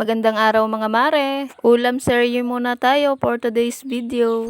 Magandang araw mga mare. Ulam serye muna tayo for today's video.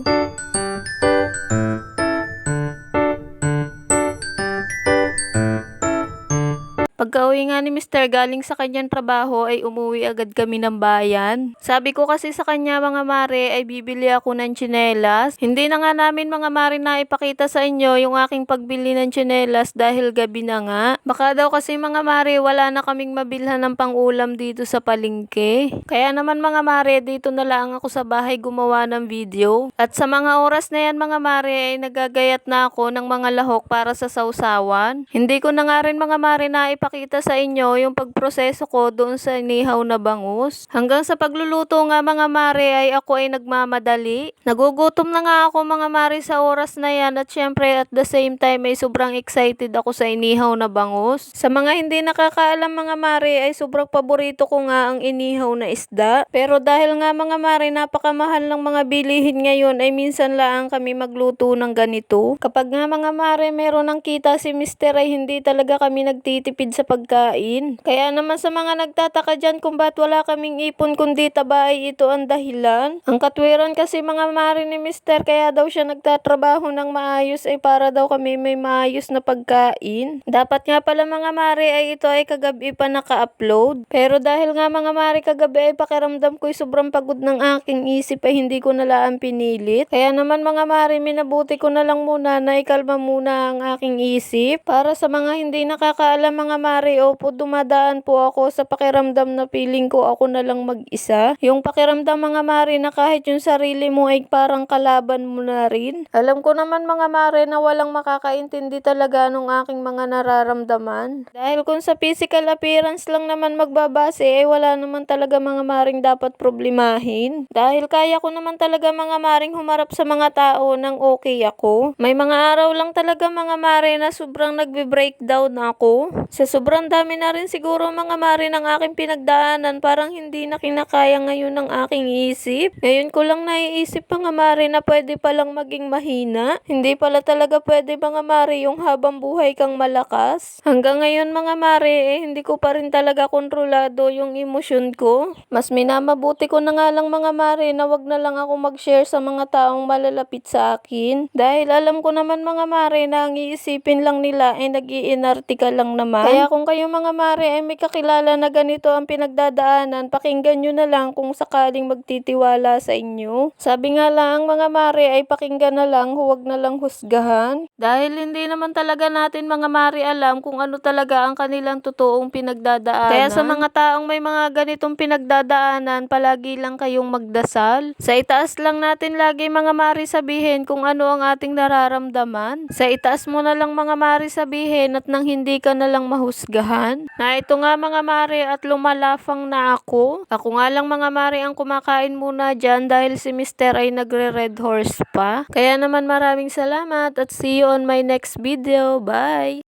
Pagka-uwi nga ni Mr. galing sa kanyang trabaho ay umuwi agad kami ng bayan. Sabi ko kasi sa kanya mga mare ay bibili ako ng tsinelas. Hindi na nga namin mga mare na ipakita sa inyo yung aking pagbili ng tsinelas dahil gabi na nga. Baka daw kasi mga mare wala na kaming mabilhan ng pang-ulam dito sa palengke. Kaya naman mga mare dito na lang ako sa bahay gumawa ng video. At sa mga oras na yan mga mare ay nagagayat na ako ng mga lahok para sa sausawan. Hindi ko na nga rin mga mare na ipakita sa inyo yung pagproseso ko doon sa inihaw na bangus. Hanggang sa pagluluto nga mga mare ay ako ay nagmamadali. Nagugutom na nga ako mga mare sa oras na yan at syempre at the same time ay sobrang excited ako sa inihaw na bangus. Sa mga hindi nakakaalam mga mare ay sobrang paborito ko nga ang inihaw na isda. Pero dahil nga mga mare napakamahal ng mga bilihin ngayon ay minsan lang kami magluto ng ganito. Kapag nga mga mare meron ng kita si Mr. ay hindi talaga kami nagtitipid sa pagkain. Kaya naman sa mga nagtataka dyan kung ba't wala kaming ipon kundi taba ay ito ang dahilan. Ang katwiran kasi mga mare ni Mr. kaya daw siya nagtatrabaho ng maayos ay para daw kami may maayos na pagkain. Dapat nga pala mga mare ay ito ay kagabi pa naka-upload. Pero dahil nga mga mare kagabi ay pakiramdam ko'y sobrang pagod ng aking isip ay hindi ko nalaan pinilit. Kaya naman mga mare minabuti ko na lang muna na ikalma muna ang aking isip. Para sa mga hindi nakakaalam mga mare, opo dumadaan po ako sa pakiramdam na feeling ko ako na lang mag-isa. Yung pakiramdam mga mare na kahit yung sarili mo ay parang kalaban mo na rin. Alam ko naman mga mare na walang makakaintindi talaga nung aking mga nararamdaman. Dahil kung sa physical appearance lang naman magbabase ay wala naman talaga mga maring dapat problemahin. Dahil kaya ko naman talaga mga maring humarap sa mga tao nang okay ako. May mga araw lang talaga mga mare na sobrang nagbe-breakdown ako. Sa sobrang dami na rin siguro mga mare ng aking pinagdaanan parang hindi na kinakaya ngayon ng aking isip. Ngayon ko lang naiisip mga mare na pwede palang maging mahina. Hindi pala talaga pwede mga mare yung habang buhay kang malakas. Hanggang ngayon mga mare hindi ko pa rin talaga kontrolado yung emosyon ko. Mas minamabuti ko na nga lang mga mare na wag na lang ako mag-share sa mga taong malalapit sa akin. Dahil alam ko naman mga mare na ang iisipin lang nila ay nag-iinarte ka lang naman. Kaya kung kayo mga mare ay may kakilala na ganito ang pinagdadaanan, pakinggan nyo na lang kung sakaling magtitiwala sa inyo. Sabi nga lang mga mare ay pakinggan na lang, huwag na lang husgahan. Dahil hindi naman talaga natin mga mare alam kung ano talaga ang kanilang totoong pinagdadaanan. Kaya sa mga taong may mga ganitong pinagdadaanan, palagi lang kayong magdasal. Sa itaas lang natin lagi mga mare sabihin kung ano ang ating nararamdaman. Sa itaas mo na lang mga mare sabihin at nang hindi ka na lang mahusgahan. Na ito nga mga mare at lumalafang na ako. Ako nga lang mga mare ang kumakain muna dyan dahil si Mr. ay nagre-red horse pa. Kaya naman maraming salamat at see you on my next video. Bye!